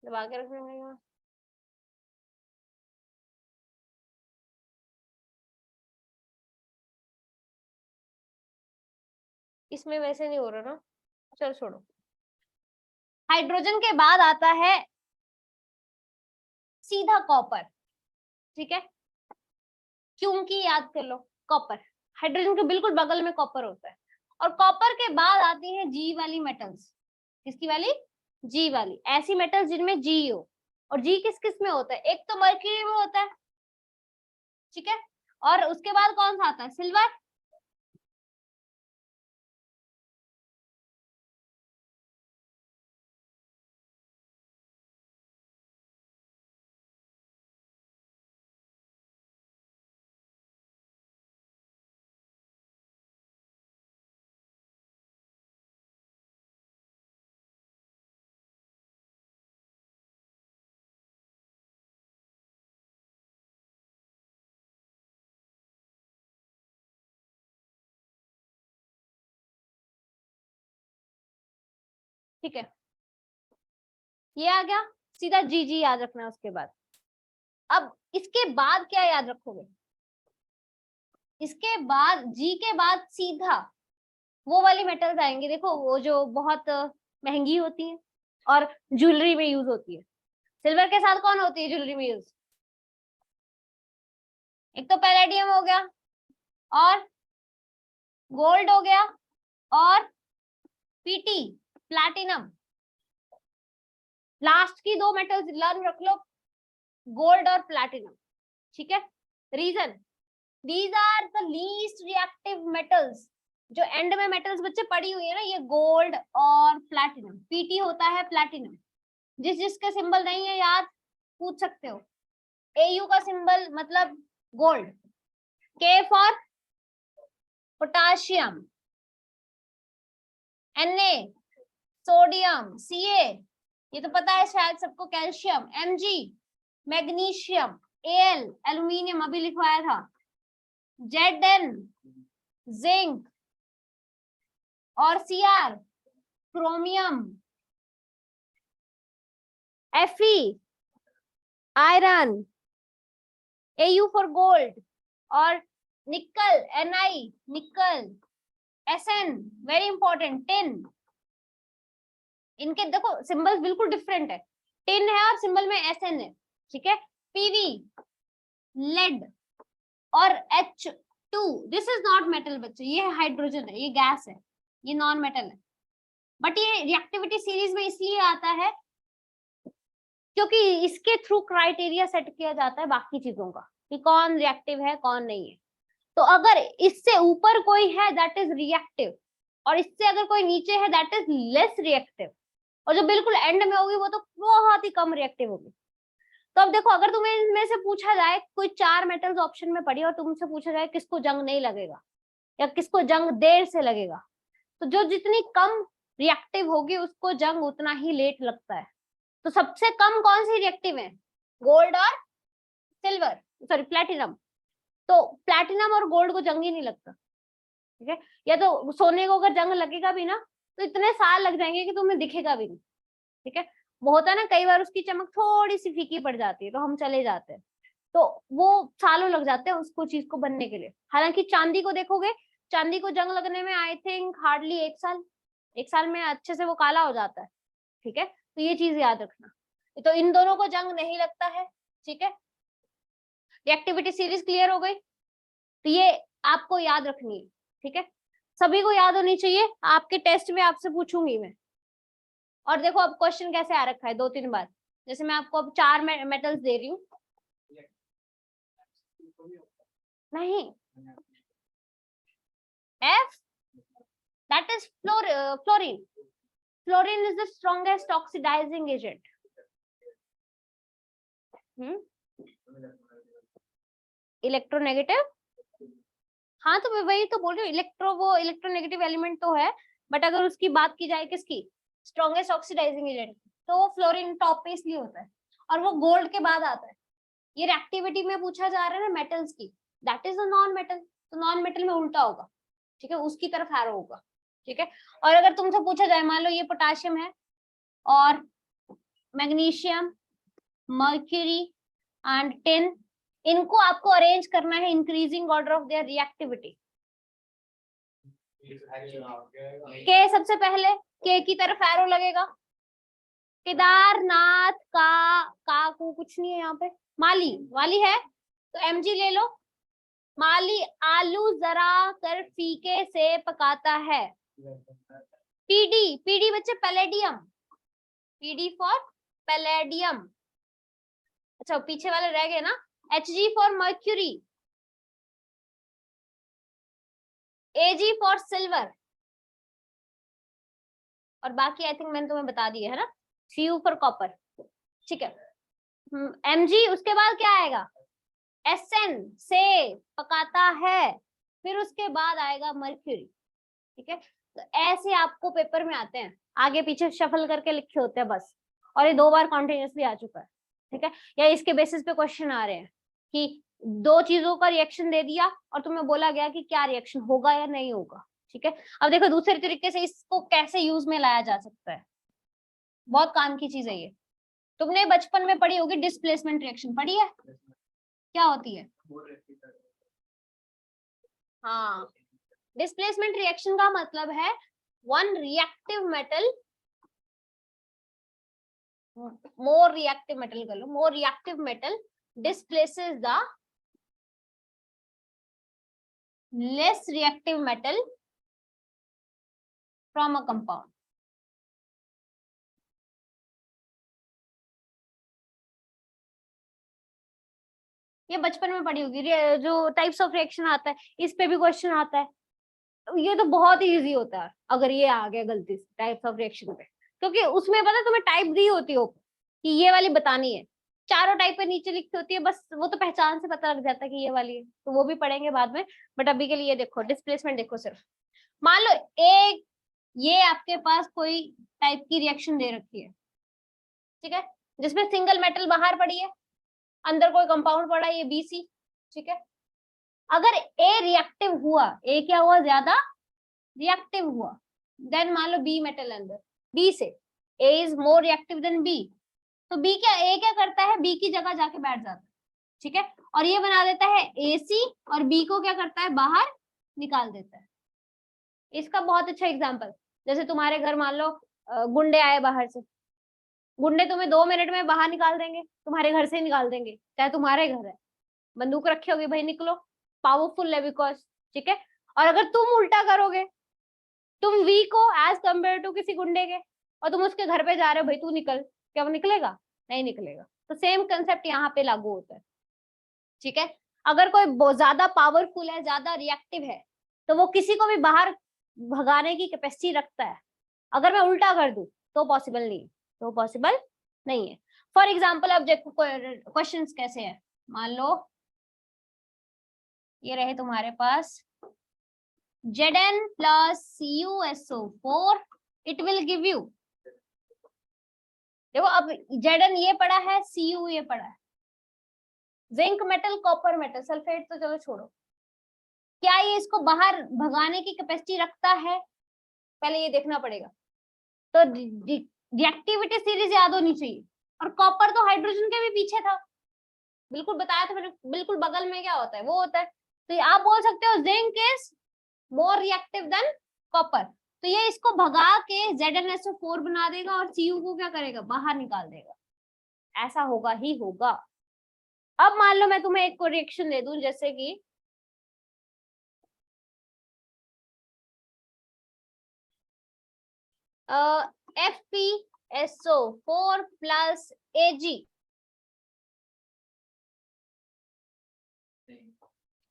दबा के रखना पड़ेगा, इसमें वैसे नहीं हो रहा ना, चल छोड़ो। हाइड्रोजन के बाद आता है सीधा कॉपर, ठीक है, क्योंकि याद कर लो कॉपर, हाइड्रोजन के बिल्कुल बगल में कॉपर होता है, और कॉपर के बाद आती है जी वाली मेटल्स, किसकी वाली, जी वाली, ऐसी मेटल्स जिनमें जी हो, और जी किस किस में होता है, एक तो मर्क्यूरी में होता है, ठीक है, और उसके बाद कौन सा आता है, सिल्वर, ठीक है, ये आ गया, सीधा जी जी याद रखना है उसके बाद। अब इसके बाद क्या याद रखोगे, इसके बाद जी के बाद सीधा वो वाली मेटल्स आएंगे, देखो वो जो बहुत महंगी होती है और ज्वेलरी में यूज होती है, सिल्वर के साथ कौन होती है ज्वेलरी में यूज, एक तो पैलेडियम हो गया, और गोल्ड हो गया, और पीटी प्लैटिनम, लास्ट की 2 मेटल्स लर्न रख लो, गोल्ड और प्लैटिनम, ठीक है। Reason, these are the least reactive metals, जो एंड में मेटल्स बच्चे पड़ी हुई है ना, ये गोल्ड और प्लैटिनम, पीटी होता है प्लैटिनम, जिसके सिंबल नहीं है याद पूछ सकते हो, एयू का सिंबल मतलब गोल्ड, के for potassium, Na sodium, Ca ये तो पता है शायद सबको, calcium, Mg magnesium, Al aluminium अभी लिखवाया था, Zn जिंक, और Cr chromium, Fe iron, Au for gold, और निकल Ni निकल, Sn वेरी इंपॉर्टेंट टिन, इनके देखो सिंबल्स बिल्कुल डिफरेंट है, टिन है और सिंबल में Sn है, ठीक है। Pv लेड, और H2 this is not metal बच्चे, ये हाइड्रोजन है, ये गैस है, ये नॉन मेटल है, बट ये रिएक्टिविटी सीरीज में इसलिए आता है क्योंकि इसके थ्रू क्राइटेरिया सेट किया जाता है बाकी चीजों का, कि कौन रिएक्टिव है कौन नहीं है। तो अगर इससे ऊपर कोई है दैट इज रिएक्टिव, और इससे अगर कोई नीचे है दैट इज लेस रिएक्टिव, और जो बिल्कुल एंड में होगी वो तो बहुत ही कम रिएक्टिव होगी। तो अब देखो, अगर तुम्हें इनमें से पूछा जाए, कोई 4 मेटल्स ऑप्शन में पड़ी और तुमसे पूछा जाए किसको जंग नहीं लगेगा या किसको जंग देर से लगेगा, तो जो जितनी कम रिएक्टिव होगी उसको जंग उतना ही लेट लगता है। तो सबसे कम कौन सी रिएक्टिव है, गोल्ड और सिल्वर, सॉरी प्लैटिनम, तो प्लैटिनम और गोल्ड को जंग ही नहीं लगता, ठीक है। या तो सोने को अगर जंग लगेगा भी ना तो इतने साल लग जाएंगे कि तुम्हें दिखेगा भी नहीं, ठीक है। वो होता है ना कई बार उसकी चमक थोड़ी सी फीकी पड़ जाती है तो हम चले जाते हैं, तो वो सालों लग जाते हैं उसको चीज को बनने के लिए। हालांकि चांदी को देखोगे, चांदी को जंग लगने में आई थिंक हार्डली 1 साल में अच्छे से वो काला हो जाता है, ठीक है। तो ये चीज याद रखना। तो इन दोनों को जंग नहीं लगता है, ठीक है। रिएक्टिविटी सीरीज क्लियर हो गई, तो ये आपको याद रखनी है, ठीक है। सभी को याद होनी चाहिए, आपके टेस्ट में आपसे पूछूंगी मैं। और देखो अब क्वेश्चन कैसे आ रखा है 2-3 बार, जैसे मैं आपको अब 4 मेटल्स दे रही हूँ। नहीं, F, that is fluorine. Fluorine is the strongest oxidizing agent. Electronegative, हाँ तो मैं वही तो बोल रही हूँ, वो इलेक्ट्रोनेगेटिव एलिमेंट तो है, बट अगर उसकी बात की जाए किसकी, स्ट्रॉन्गेस्ट ऑक्सीडाइजिंग एजेंट, तो वो फ्लोरीन टॉप पे इसलिए होता है और वो गोल्ड के बाद आता है। ये रिएक्टिविटी में पूछा जा रहा है ना मेटल्स की, that is a non metal, तो नॉन मेटल में उल्टा होगा, ठीक है, उसकी तरफ एरो होगा, ठीक है। और अगर तुमसे पूछा जाए, मान लो ये पोटाशियम है और मैग्नीशियम, मर्क्यूरी एंड टिन, इनको आपको अरेंज करना है increasing order of their reactivity. के सबसे पहले के की तरफ एरो लगेगा, केदारनाथ का को कुछ नहीं है यहाँ पे, माली है तो एमजी ले लो। माली आलू जरा कर फीके से पकाता है। पीडी बच्चे पैलेडियम, पीडी फॉर पैलेडियम। अच्छा पीछे वाले रह गए ना, Hg for mercury, Ag for silver, और बाकी आई थिंक मैंने तुम्हें बता दिया है ना, Cu फॉर कॉपर, ठीक है। Mg उसके बाद क्या आएगा, Sn से पकाता है, फिर उसके बाद आएगा मर्क्यूरी, ठीक है। तो ऐसे आपको पेपर में आते हैं, आगे पीछे शफल करके लिखे होते हैं बस, और ये 2 बार कॉन्टिन्यूसली आ चुका है, ठीक है। या इसके बेसिस पे क्वेश्चन आ रहे हैं कि 2 चीजों का रिएक्शन दे दिया और तुम्हें बोला गया कि क्या रिएक्शन होगा या नहीं होगा, ठीक है। अब देखो दूसरे तरीके से इसको कैसे यूज में लाया जा सकता है, बहुत काम की चीज है ये। तुमने बचपन में पढ़ी होगी डिस्प्लेसमेंट रिएक्शन, पढ़ी है, क्या होती है? हाँ, डिस्प्लेसमेंट रिएक्शन का मतलब है one reactive metal, more reactive metal displaces the less reactive metal from a compound. ये बचपन में पढ़ी होगी, जो टाइप्स ऑफ रिएक्शन आता है इस पे भी क्वेश्चन आता है, ये तो बहुत ही इजी होता है अगर ये आ गया गलती से टाइप्स ऑफ रिएक्शन पे, क्योंकि उसमें पता तुम्हें टाइप दी होती हो कि ये वाली बतानी है, चारों टाइप पे नीचे लिखी होती है, बस वो तो पहचान से पता लग जाता है कि ये वाली है, तो वो भी पढ़ेंगे बाद में, बट अभी के लिए देखो डिस्प्लेसमेंट देखो सिर्फ। मान लो एक ये आपके पास कोई टाइप की रिएक्शन दे रखी है, ठीक है, जिसमें सिंगल मेटल बाहर पड़ी है, अंदर कोई कंपाउंड पड़ा है, ये BC, ठीक है। अगर ए रिएक्टिव हुआ, ए क्या हुआ, ज्यादा रिएक्टिव हुआ, देन मान लो बी मेटल अंदर, बी से A is more reactive than B, तो बी क्या, ए क्या करता है, बी की जगह जाके बैठ जाता है, ठीक है, और ये बना देता है AC, और बी को क्या करता है, बाहर निकाल देता है। इसका बहुत अच्छा एग्जांपल, जैसे तुम्हारे घर मान लो गुंडे आए बाहर से, गुंडे तुम्हें 2 मिनट में बाहर निकाल देंगे, तुम्हारे घर से निकाल देंगे, चाहे तुम्हारे घर है, बंदूक रखे होगी, भाई निकलो, पावरफुल है बिकॉज, ठीक है। और अगर तुम उल्टा करोगे, तुम वीक हो एज कंपेयर टू किसी गुंडे के, और तुम उसके घर पे जा रहे हो, भाई तू निकल, क्या वो निकलेगा, नहीं निकलेगा। तो सेम कंसेप्ट यहाँ पे लागू होता है, ठीक है। अगर कोई बहुत ज्यादा पावरफुल है, ज्यादा रिएक्टिव है, तो वो किसी को भी बाहर भगाने की कैपेसिटी रखता है। अगर मैं उल्टा कर दूं तो पॉसिबल नहीं, तो पॉसिबल नहीं है। फॉर एग्जाम्पल अब देखो क्वेश्चन कैसे है, मान लो ये रहे तुम्हारे पास Zn plus CuSO4, it will give you, देखो अब Zn ये पड़ा है, Cu ये पड़ा है, zinc metal, copper metal, sulphate तो चलो छोड़ो, क्या ये इसको बाहर भगाने की कैपेसिटी रखता है, पहले ये देखना पड़ेगा। तो रिएक्टिविटी सीरीज याद होनी चाहिए। और कॉपर तो हाइड्रोजन के भी पीछे था, बिल्कुल बताया था मैंने, बिल्कुल बगल में क्या होता है वो होता है। तो आप बोल सकते हो zinc is more reactive than copper, तो ये इसको भगा के ZnSO4 बना देगा और Cu को क्या करेगा, बाहर निकाल देगा। ऐसा होगा ही होगा। अब मान लो मैं तुम्हें एक को रिएक्शन दे दूं, जैसे कि FeSO4 प्लस Ag,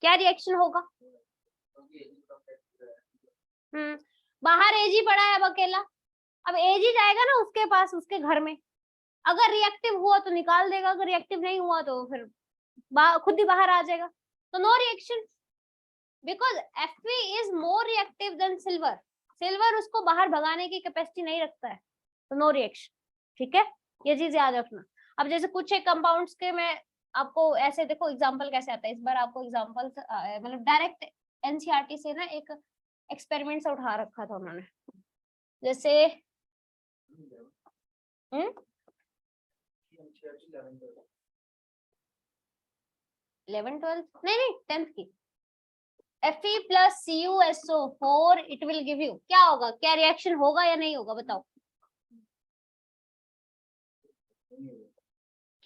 क्या रिएक्शन होगा? बाहर Ag पड़ा है अब अकेला, अब Ag जाएगा ना उसके पास, उसके घर में, अगर रिएक्टिव हुआ तो निकाल देगा, अगर रिएक्टिव नहीं हुआ तो फिर खुद ही बाहर आ जाएगा। तो no reaction, because Fe is more reactive than silver, silver उसको बाहर भगाने की कैपेसिटी नहीं रखता है, तो नो रिएक्शन। ठीक है, ये चीज याद रखना। अब जैसे कुछ एक कंपाउंड्स के मैं आपको ऐसे देखो एग्जांपल कैसे आता है, इस बार आपको एग्जांपल मतलब डायरेक्ट एनसीईआरटी से ना एक एक्सपेरिमेंट से उठा रखा था उन्होंने, जैसे 11 12 नहीं 10th की Fe plus CuSO4 it will give you, क्या होगा, क्या रिएक्शन होगा या नहीं होगा बताओ?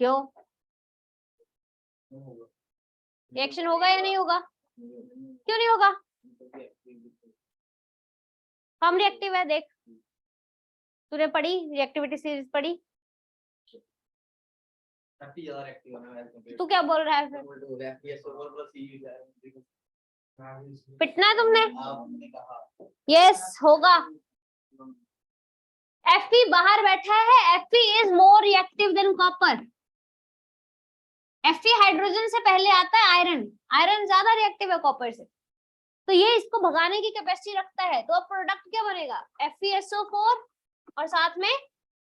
क्यों, रिएक्शन होगा या नहीं होगा? क्यों नहीं होगा? कम रिएक्टिव है, देख तूने पढ़ी रिएक्टिविटी सीरीज पढ़ी, तू क्या बोल रहा है फिर? पिटना है तुमने? यस होगा। Fe बाहर बैठा है, Fe is more reactive than copper. Fe hydrogen से पहले आता है आयरन, आयरन ज्यादा रिएक्टिव है कॉपर से, तो ये इसको भगाने की कैपेसिटी रखता है। तो अब प्रोडक्ट क्या बनेगा, FeSO4 और साथ में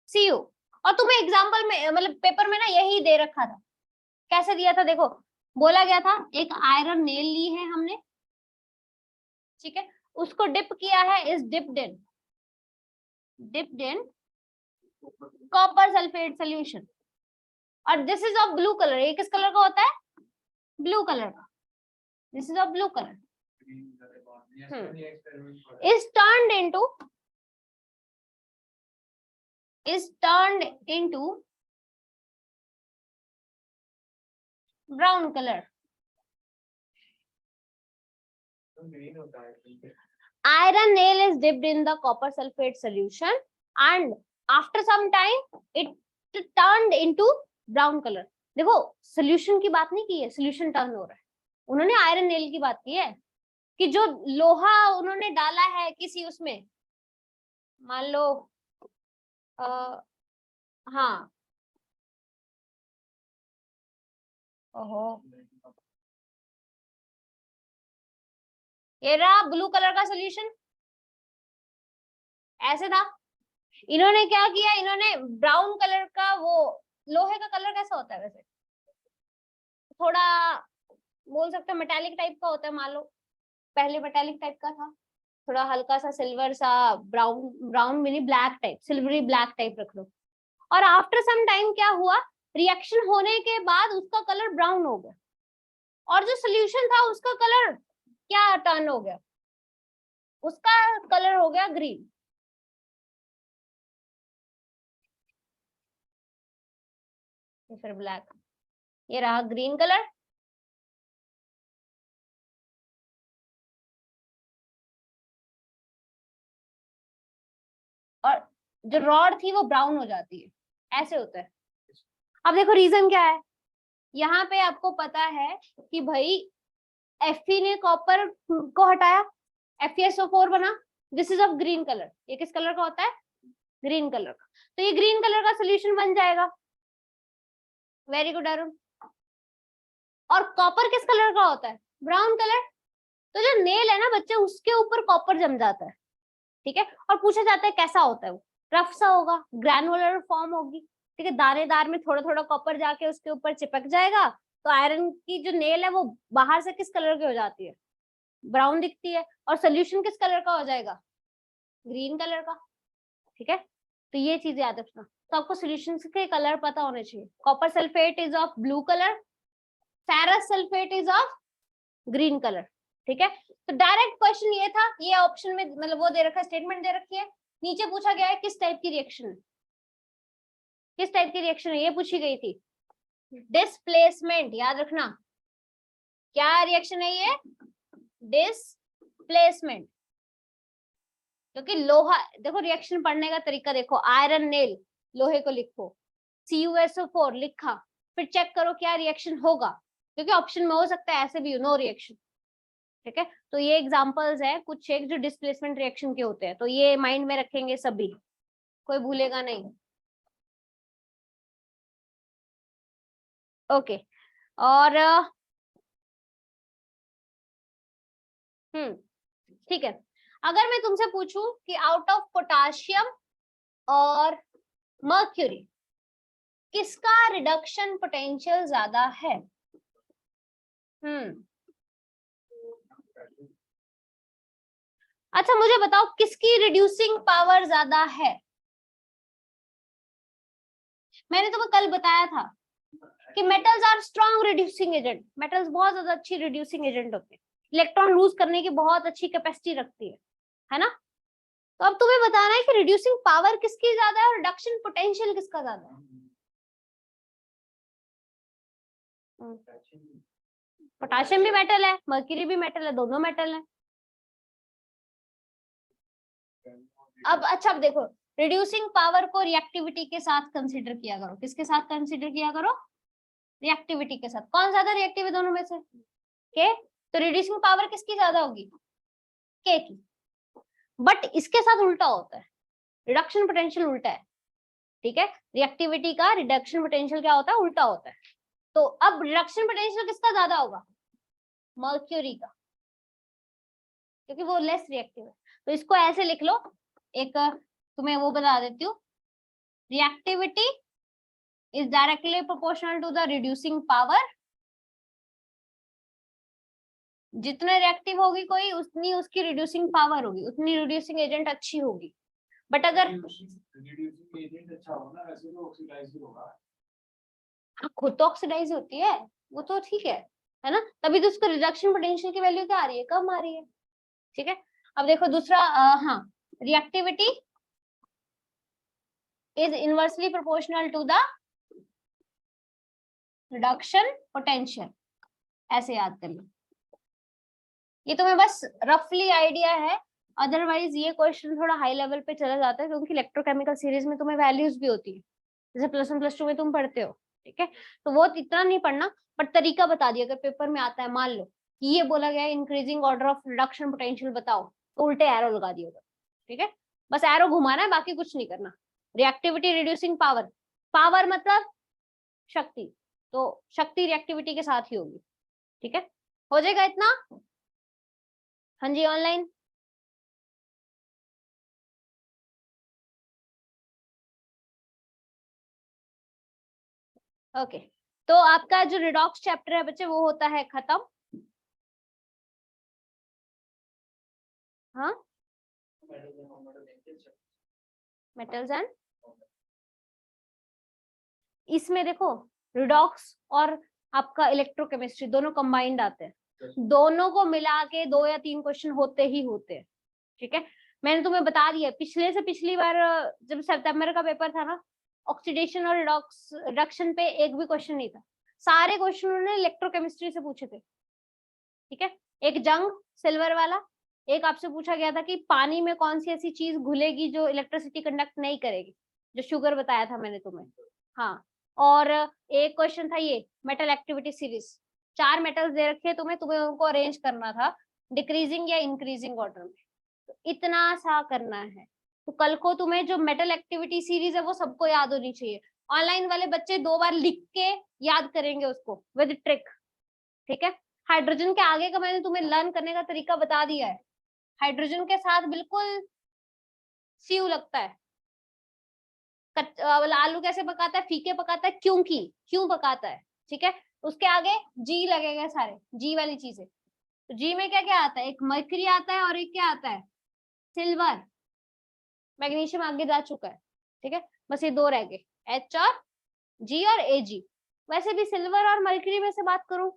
Cu। और तुम्हें एग्जांपल में मतलब पेपर में ना यही दे रखा था, कैसे दिया था देखो, बोला गया था एक आयरन नेल ली है हमने, ठीक है, उसको डिप किया है, is dipped in copper sulphate solution, और this is of blue colour, ये किस कलर का होता है, ब्लू कलर का, this is of blue colour, is turned into brown color. Iron nail is dipped in the copper sulfate solution and after some time it turned into brown color. देखो solution की बात नहीं की है, solution turn हो रहा है, उन्होंने आयरन नेल की बात की है कि जो लोहा उन्होंने डाला है किसी उसमें, मान लो हाँ ओहो ये रहा ब्लू कलर का सोल्यूशन, ऐसे था, इन्होंने क्या किया, इन्होंने ब्राउन कलर का, वो लोहे का कलर कैसा होता है वैसे, थोड़ा बोल सकते हैं मेटालिक टाइप का होता है, मान लो पहले मेटालिक टाइप का था, थोड़ा हल्का सा सिल्वर सा, brown mini black type, silvery black type रख लो, और आफ्टर सम टाइम क्या हुआ, रिएक्शन होने के बाद उसका कलर ब्राउन हो गया, और जो सोल्यूशन था उसका कलर क्या टर्न हो गया, उसका कलर हो गया ग्रीन। फिर ब्लैक, ये रहा ग्रीन कलर, और जो रॉड थी वो ब्राउन हो जाती है, ऐसे होता है। अब देखो रीजन क्या है, यहाँ पे आपको पता है कि भाई Fe ने कॉपर को हटाया, FeSO4 बना, this is of green colour, ये किस कलर का होता है, ग्रीन कलर का, तो ये ग्रीन कलर का सोल्यूशन बन जाएगा। Very good Arun. और कॉपर किस कलर का होता है, ब्राउन कलर, तो जो नेल है ना बच्चे उसके ऊपर कॉपर जम जाता है, ठीक है, और पूछा जाता है कैसा होता है वो, रफ सा होगा, ग्रैनुलर फॉर्म होगी, ठीक है, दानेदार में थोड़ा थोड़ा कॉपर जाके उसके ऊपर चिपक जाएगा, तो आयरन की जो नेल है वो बाहर से किस कलर की हो जाती है, ब्राउन दिखती है, और सोल्यूशन किस कलर का हो जाएगा, ग्रीन कलर का। ठीक है, तो ये चीज याद रखना। तो आपको सोल्यूशन के कलर पता होने चाहिए। Copper sulphate is of blue colour, ferrous sulphate is of green colour. ठीक है, तो डायरेक्ट क्वेश्चन ये था, ये ऑप्शन में मतलब वो दे रखा है, स्टेटमेंट दे रखी है, नीचे पूछा गया है किस टाइप की रिएक्शन है, किस टाइप की रिएक्शन है, ये पूछी गई थी। डिस्प्लेसमेंट, याद रखना क्या रिएक्शन है ये, डिस्प्लेसमेंट। क्योंकि लोहा, देखो रिएक्शन पढ़ने का तरीका देखो, आयरन नेल लोहे को लिखो, CuSO4 लिखा, फिर चेक करो क्या रिएक्शन होगा, क्योंकि ऑप्शन में हो सकता है ऐसे भी नो रिएक्शन। ठीक है, तो ये एग्जांपल्स है कुछ एक जो डिस्प्लेसमेंट रिएक्शन के होते हैं, तो ये माइंड में रखेंगे सभी, कोई भूलेगा नहीं। ओके, और ठीक है, अगर मैं तुमसे पूछूं कि आउट ऑफ पोटाशियम और मर्क्यूरी किसका रिडक्शन पोटेंशियल ज्यादा है? अच्छा मुझे बताओ किसकी रिड्यूसिंग पावर ज्यादा है? मैंने तुम्हें कल बताया था कि metals are strong reducing agent, metals बहुत ज्यादा अच्छी रिड्यूसिंग एजेंट होते हैं, इलेक्ट्रॉन लूज करने की बहुत अच्छी कैपेसिटी रखती है ना? तो अब तुम्हें बताना है कि रिड्यूसिंग पावर किसकी ज्यादा है और रिडक्शन पोटेंशियल किसका ज्यादा है। पोटाशियम भी मेटल है, मर्क्यूरी भी मेटल है, दोनों मेटल है। अब अच्छा, अब देखो रिड्यूसिंग पावर को रिएक्टिविटी के साथ कंसीडर किया करो। किसके साथ कंसीडर किया करो? रिएक्टिविटी के साथ। कौन ज्यादा रिएक्टिव है दोनों में से? के। तो रिड्यूसिंग पावर किसकी ज्यादा होगी? के की। बट इसके साथ उल्टा होता है, रिडक्शन पोटेंशियल उल्टा है। ठीक है, रिएक्टिविटी का रिडक्शन पोटेंशियल क्या होता है? उल्टा होता है। तो अब रिडक्शन पोटेंशियल किसका ज्यादा होगा? मर्क्यूरी का, क्योंकि वो लेस रिएक्टिव है। तो इसको ऐसे लिख लो, एक तुम्हें वो बता देती हूँ, reactivity is directly proportional to the reducing power. जितने रिएक्टिव होगी कोई, उतनी उसकी रिड्यूसिंग पावर होगी, उतनी रिड्यूसिंग एजेंट अच्छी होगी। बट अगर रिड्यूसिंग एजेंट अच्छा होगा ना, वैसे तो ऑक्सीडाइज ही होगा। खुद तो ऑक्सीडाइज होती है, वो तो ठीक है ना? तभी तो उसको रिडक्शन पोटेंशियल की वैल्यू क्या आ रही है? कम आ रही है। ठीक है, अब देखो दूसरा, हाँ, reactivity is inversely proportional to the reduction potential, ऐसे याद कर लो। ये तुम्हें बस रफली आइडिया है, अदरवाइज ये क्वेश्चन थोड़ा हाई लेवल पे चला जाता है, क्योंकि इलेक्ट्रोकेमिकल सीरीज में तुम्हें वैल्यूज भी होती है, जैसे +1 +2 में तुम पढ़ते हो। ठीक है, तो वो इतना नहीं पढ़ना, पर तरीका बता दिया। अगर पेपर में आता है, मान लो कि ये बोला गया है increasing order of reduction potential बताओ, तो उल्टे एरो लगा दिए। ठीक है, बस एरो घुमाना है, बाकी कुछ नहीं करना। रिएक्टिविटी रिड्यूसिंग पावर, पावर मतलब शक्ति, तो शक्ति रिएक्टिविटी के साथ ही होगी। ठीक है, हो जाएगा इतना? हाँ जी, ऑनलाइन। ओके, तो आपका जो रिडॉक्स चैप्टर है बच्चे, वो होता है खत्म। हाँ, मेटल्स एंड, इसमें देखो रिडॉक्स और आपका इलेक्ट्रोकेमिस्ट्री दोनों कंबाइंड आते हैं, दोनों को मिला के 2 या 3 क्वेश्चन होते ही होते हैं। ठीक है, मैंने तुम्हें बता दिया, पिछले से पिछली बार जब सितंबर का पेपर था ना, ऑक्सीडेशन और रिडक्शन पे एक भी क्वेश्चन नहीं था, सारे क्वेश्चन उन्होंने इलेक्ट्रोकेमिस्ट्री से पूछे थे। ठीक है, एक जंग सिल्वर वाला, एक आपसे पूछा गया था कि पानी में कौन सी ऐसी चीज घुलेगी जो इलेक्ट्रिसिटी कंडक्ट नहीं करेगी, जो शुगर बताया था मैंने तुम्हें। हाँ, और एक क्वेश्चन था ये metal activity series, 4 metals they रखे तुम्हें, उनको अरेंज करना था डिक्रीजिंग या इंक्रीजिंग ऑर्डर में। तो इतना सा करना है, तो कल को तुम्हें जो मेटल एक्टिविटी सीरीज है वो सबको याद होनी चाहिए। ऑनलाइन वाले बच्चे 2 बार लिख के याद करेंगे उसको विद ट्रिक। ठीक है, हाइड्रोजन के आगे का मैंने तुम्हें लर्न करने का तरीका बता दिया है। हाइड्रोजन के साथ बिल्कुल सीयू लगता है। आलू कैसे पकाता है? फीके पकाता है, क्यों पकाता है? ठीक है, उसके आगे जी लगेगा सारे, जी वाली चीजें। तो जी में क्या क्या आता है, एक मर्करी आता है और एक क्या आता है, सिल्वर। मैग्नीशियम आगे जा चुका है, ठीक है, बस ये दो रह गए, एच और जी और ए जी। वैसे भी सिल्वर और मर्करी में से बात करूं,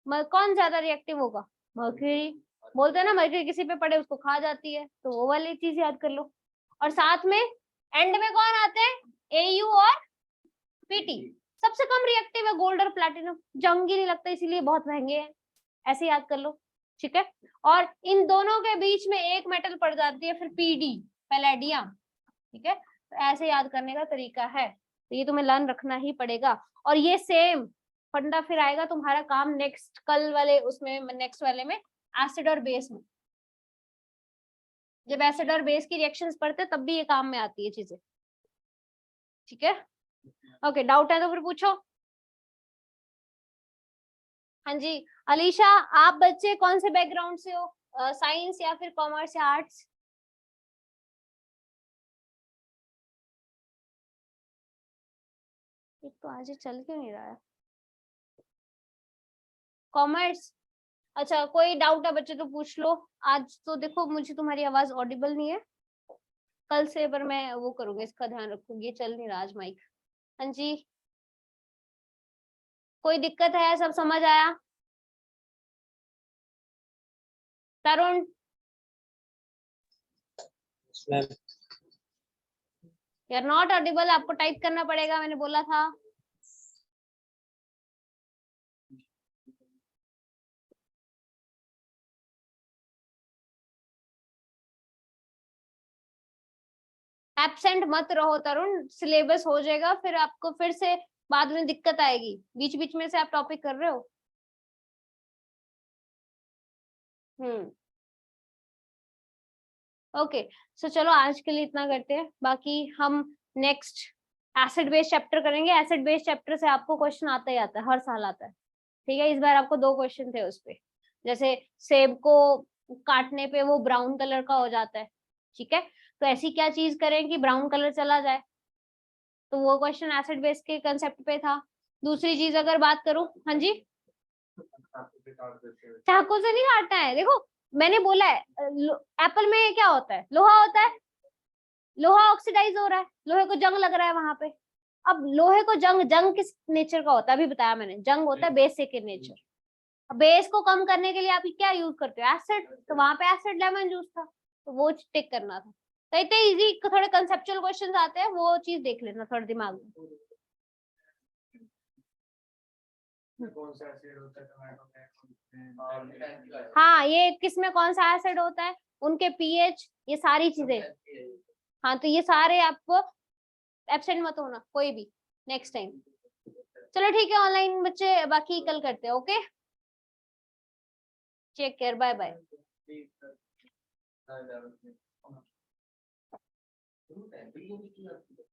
कौन ज्यादा रिएक्टिव होगा, मर्करी। बोलते हैं ना मर्करी किसी पे पड़े उसको खा जाती है, तो वो वाली चीज याद कर लो। और साथ में एंड में कौन आते हैं, एयू और पीटी। सबसे कम रिएक्टिव है गोल्ड और प्लैटिनम, जंग ही नहीं लगता इसीलिए बहुत महंगे हैं, ऐसे याद कर लो, ठीक है। और इन दोनों के बीच में एक मेटल पड़ जाती है फिर पीडी, पैलेडियम, ठीक है। तो ऐसे याद करने का तरीका है, तो ये तुम्हें लर्न रखना ही पड़ेगा। और ये सेम फंडा फिर आएगा तुम्हारा काम नेक्स्ट कल वाले उसमें, नेक्स्ट वाले में एसिड और बेस में। जब एसिड और बेस की रिएक्शंस पढ़ते तब भी ये काम में आती है चीजें, ठीक है। ओके, डाउट है तो फिर पूछो। हाँ जी अलीशा, आप बच्चे कौन से बैकग्राउंड से हो, साइंस या फिर कॉमर्स या आर्ट्स? एक तो आज ये चल क्यों नहीं रहा है, कॉमर्स। अच्छा, कोई डाउट है बच्चे तो पूछ लो। आज तो देखो मुझे तुम्हारी आवाज ऑडिबल नहीं है, कल से पर मैं वो करूंगी, इसका ध्यान रखूंगी, ये चल नहीं रहा आज माइक। हाँ जी, कोई दिक्कत है, सब समझ आया? तरुण, यार नॉट ऑडिबल, आपको टाइप करना पड़ेगा, मैंने बोला था। एब्सेंट मत रहो तरुण, सिलेबस हो जाएगा, फिर आपको फिर से बाद में दिक्कत आएगी, बीच बीच में से आप टॉपिक कर रहे हो। ओके, सो चलो आज के लिए इतना करते हैं, बाकी हम नेक्स्ट एसिड बेस चैप्टर करेंगे। एसिड बेस चैप्टर से आपको क्वेश्चन आता ही आता है, हर साल आता है, ठीक है। इस बार आपको 2 क्वेश्चन थे उस पे, जैसे सेब को काटने पे वो ब्राउन कलर का हो जाता है, ठीक है, तो ऐसी क्या चीज करें कि ब्राउन कलर चला जाए, तो वो क्वेश्चन एसिड बेस के कंसेप्ट पे था। दूसरी चीज अगर बात करूं, हाँ जी, चाकू से नहीं काटना है, देखो मैंने बोला है एप्पल में क्या होता है, लोहा होता है, लोहा ऑक्सीडाइज हो रहा है, लोहे को जंग लग रहा है वहां पे। अब लोहे को जंग, जंग किस नेचर का होता है, अभी बताया मैंने, जंग होता है बेसिक इन नेचर। बेस को कम करने के लिए आप क्या यूज करते हो, एसिड, तो वहां पे एसिड लेमन जूस था, तो वो टिक करना था। तो इतने इजी थोड़े कंसेप्चुअल क्वेश्चंस आते हैं, वो चीज देख लेना थोड़ा दिमाग में। कौन सा एसिड होता है टोमेटो में, हाँ, ये किस में कौन सा एसिड होता है, उनके पीएच, ये सारी चीजें। हाँ, तो ये सारे आपको एब्सेंट मत होना कोई भी नेक्स्ट टाइम। चलो ठीक है ऑनलाइन बच्चे, बाकी कल करते हैं, okay, take care, bye bye.